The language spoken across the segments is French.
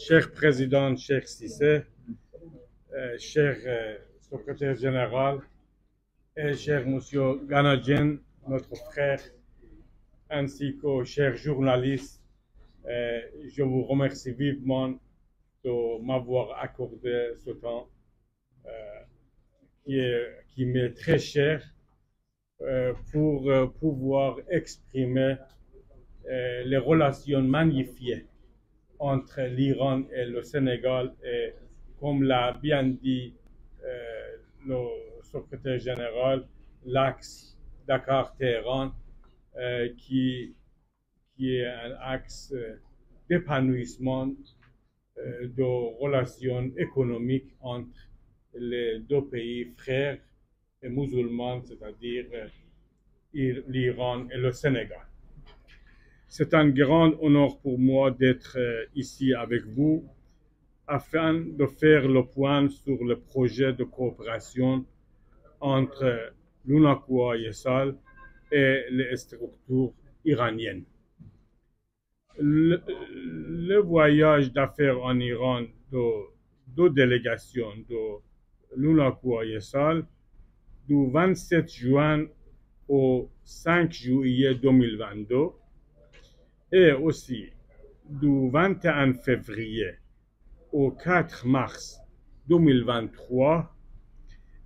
Cher président, cher Cissé, cher secrétaire général et cher monsieur Ganadjen, notre frère, ainsi qu'aux chers journalistes, je vous remercie vivement de m'avoir accordé ce temps qui m'est très cher pour pouvoir exprimer les relations magnifiées entre l'Iran et le Sénégal et comme l'a bien dit le secrétaire général, l'axe Dakar-Téhéran qui est un axe d'épanouissement de relations économiques entre les deux pays frères et musulmans, c'est-à-dire l'Iran et le Sénégal. C'est un grand honneur pour moi d'être ici avec vous afin de faire le point sur le projet de coopération entre l'UNACOIS Yessal et les structures iraniennes. Le voyage d'affaires en Iran de deux délégations de l'UNACOIS Yessal du 27 juin au 5 juillet 2022 et aussi du 21 février au 4 mars 2023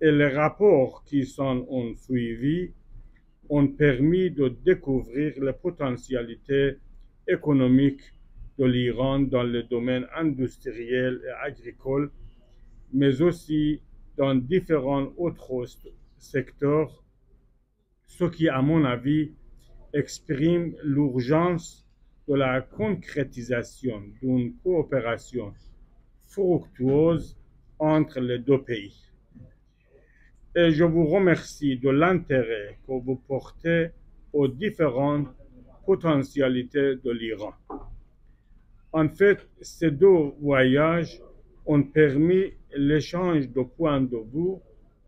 et les rapports qui s'en ont suivi ont permis de découvrir les potentialités économiques de l'Iran dans le domaine industriel et agricole, mais aussi dans différents autres secteurs, ce qui, à mon avis, exprime l'urgence de la concrétisation d'une coopération fructueuse entre les deux pays. Et je vous remercie de l'intérêt que vous portez aux différentes potentialités de l'Iran. En fait, ces deux voyages ont permis l'échange de points de vue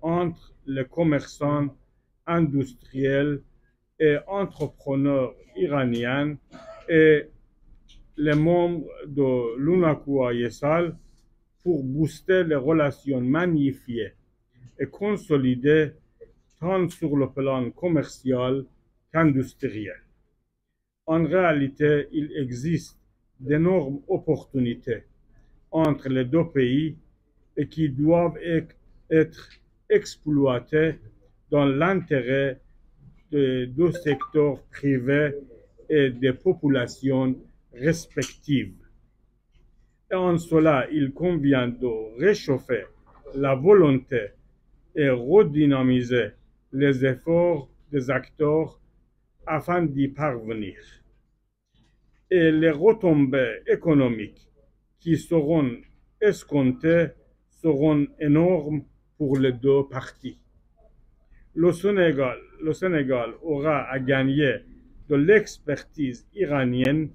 entre les commerçants industriels et entrepreneurs iraniens et les membres de l'UNACOIS Yessal pour booster les relations magnifiées et consolidées tant sur le plan commercial qu'industriel. En réalité, il existe d'énormes opportunités entre les deux pays et qui doivent être exploitées dans l'intérêt des deux secteurs privés et des populations respectives. Et en cela, il convient de réchauffer la volonté et redynamiser les efforts des acteurs afin d'y parvenir. Et les retombées économiques qui seront escomptées seront énormes pour les deux parties. Le Sénégal aura à gagner de l'expertise iranienne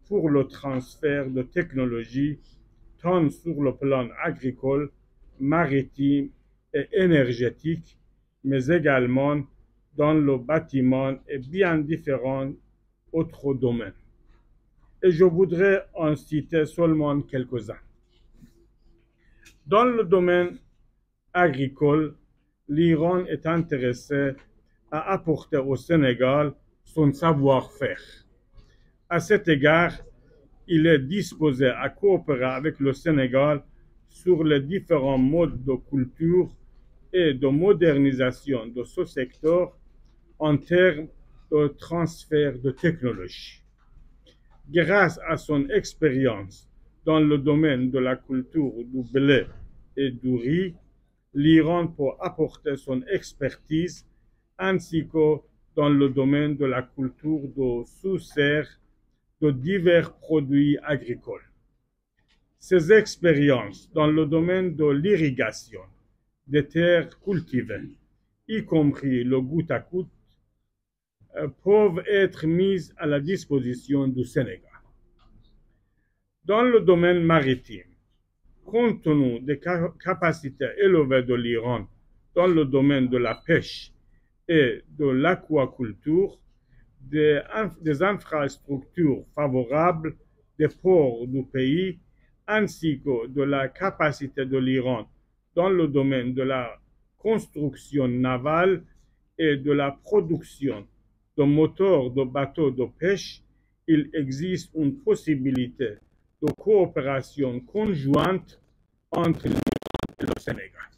pour le transfert de technologies tant sur le plan agricole, maritime et énergétique, mais également dans le bâtiment et bien différents autres domaines. Et je voudrais en citer seulement quelques-uns. Dans le domaine agricole, l'Iran est intéressé à apporter au Sénégal son savoir-faire. À cet égard, il est disposé à coopérer avec le Sénégal sur les différents modes de culture et de modernisation de ce secteur en termes de transfert de technologie. Grâce à son expérience dans le domaine de la culture du blé et du riz, l'Iran peut apporter son expertise ainsi que dans le domaine de la culture de sous-serre de divers produits agricoles. Ces expériences dans le domaine de l'irrigation des terres cultivées, y compris le goutte-à-goutte, peuvent être mises à la disposition du Sénégal. Dans le domaine maritime, compte tenu des capacités élevées de l'Iran dans le domaine de la pêche et de l'aquaculture, des infrastructures favorables des ports du pays ainsi que de la capacité de l'Iran dans le domaine de la construction navale et de la production de moteurs de bateaux de pêche, il existe une possibilité de coopération conjointe entre l'Iran et le Sénégal.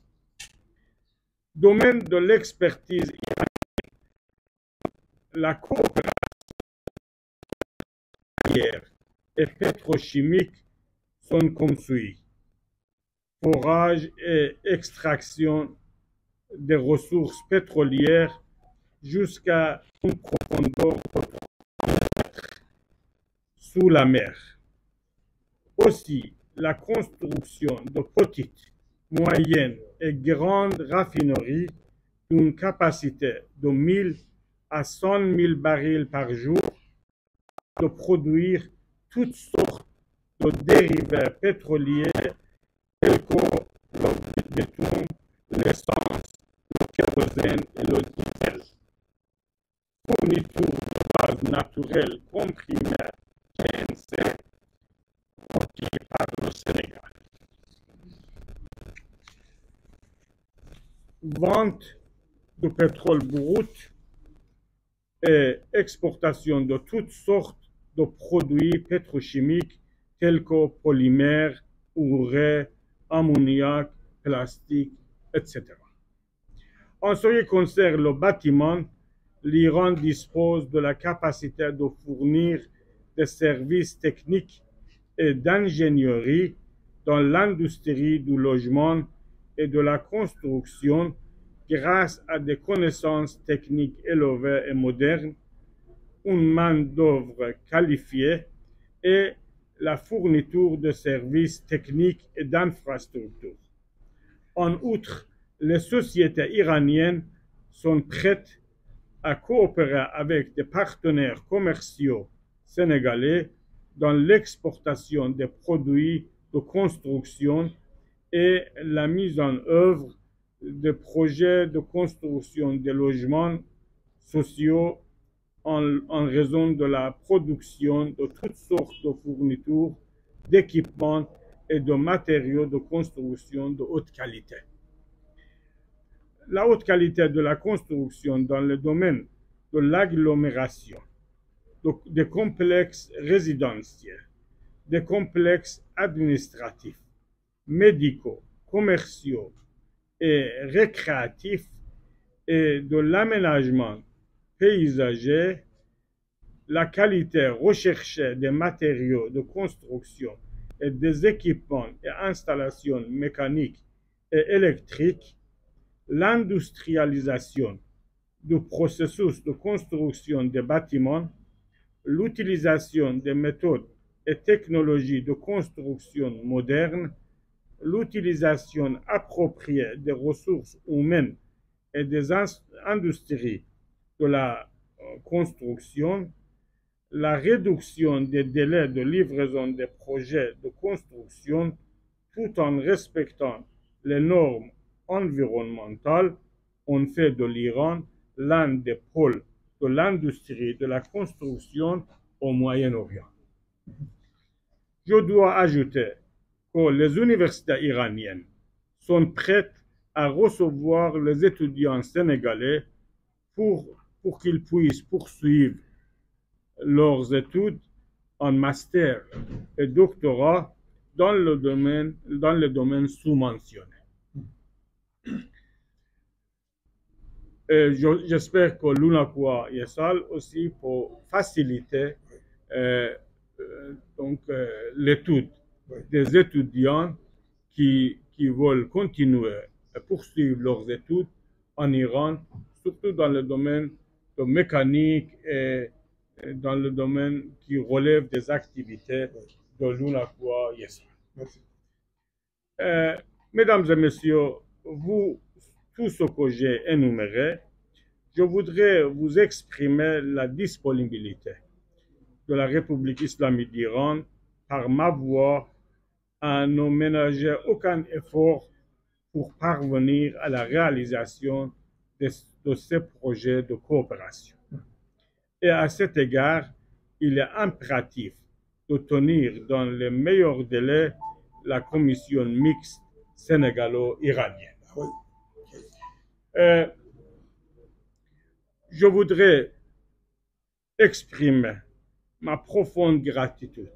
Domaine de l'expertise iranienne, la coopération et pétrochimique sont comme suit: forage et extraction des ressources pétrolières jusqu'à une profondeur sous la mer. Aussi, la construction de petites, moyennes et grandes raffineries d'une capacité de 1000 à 100 000 barils par jour de produire toutes sortes de dérivés pétroliers tels que le béton, l'essence, le kérosène et le diesel. Fourniture de gaz naturel comprimé GNC fournie par le Sénégal. Vente de pétrole brut et exportation de toutes sortes de produits pétrochimiques tels que polymères, urée, ammoniac, plastique, etc. En ce qui concerne le bâtiment, l'Iran dispose de la capacité de fournir des services techniques et d'ingénierie dans l'industrie du logement et de la construction grâce à des connaissances techniques élevées et modernes, une main-d'œuvre qualifiée et la fourniture de services techniques et d'infrastructures. En outre, les sociétés iraniennes sont prêtes à coopérer avec des partenaires commerciaux sénégalais dans l'exportation des produits de construction et la mise en œuvre de projets de construction de logements sociaux en raison de la production de toutes sortes de fournitures, d'équipements et de matériaux de construction de haute qualité. La haute qualité de la construction dans le domaine de l'agglomération, des complexes résidentiels, des complexes administratifs, médicaux, commerciaux et récréatifs et de l'aménagement paysager, la qualité recherchée des matériaux de construction et des équipements et installations mécaniques et électriques, l'industrialisation du processus de construction des bâtiments, l'utilisation des méthodes et technologies de construction modernes, l'utilisation appropriée des ressources humaines et des industries de la construction, la réduction des délais de livraison des projets de construction tout en respectant les normes environnementales ont fait de l'Iran l'un des pôles de l'industrie de la construction au Moyen-Orient. Je dois ajouter que les universités iraniennes sont prêtes à recevoir les étudiants sénégalais pour qu'ils puissent poursuivre leurs études en master et doctorat dans le domaine sous-mentionné. J'espère que l'UNACOIS Yessal aussi pour faciliter l'étude des étudiants qui veulent continuer à poursuivre leurs études en Iran, surtout dans le domaine de mécanique et dans le domaine qui relève des activités de l'UNACOIS Yessal. Merci. Mesdames et messieurs, tout ce que j'ai énuméré, je voudrais vous exprimer la disponibilité de la République islamique d'Iran par ma voix à ne ménager aucun effort pour parvenir à la réalisation de ces projets de coopération. Et à cet égard, il est impératif de tenir dans les meilleurs délais la commission mixte sénégalo-iranienne. Je voudrais exprimer ma profonde gratitude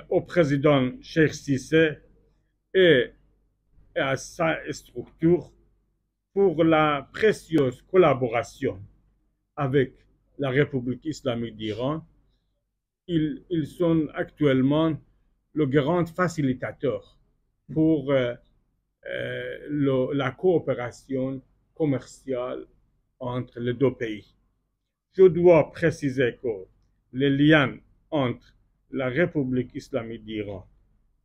au président Cheikh Cissé et à sa structure pour la précieuse collaboration avec la République islamique d'Iran. Ils sont actuellement le grand facilitateur pour la coopération commerciale entre les deux pays. Je dois préciser que les liens entre la République islamique d'Iran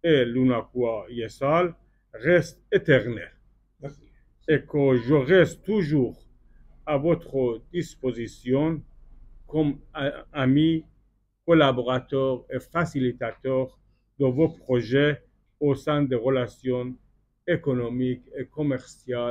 et l'UNACOIS Yessal restent éternels et que je reste toujours à votre disposition comme ami, collaborateur et facilitateur de vos projets au sein des relations économiques et commerciales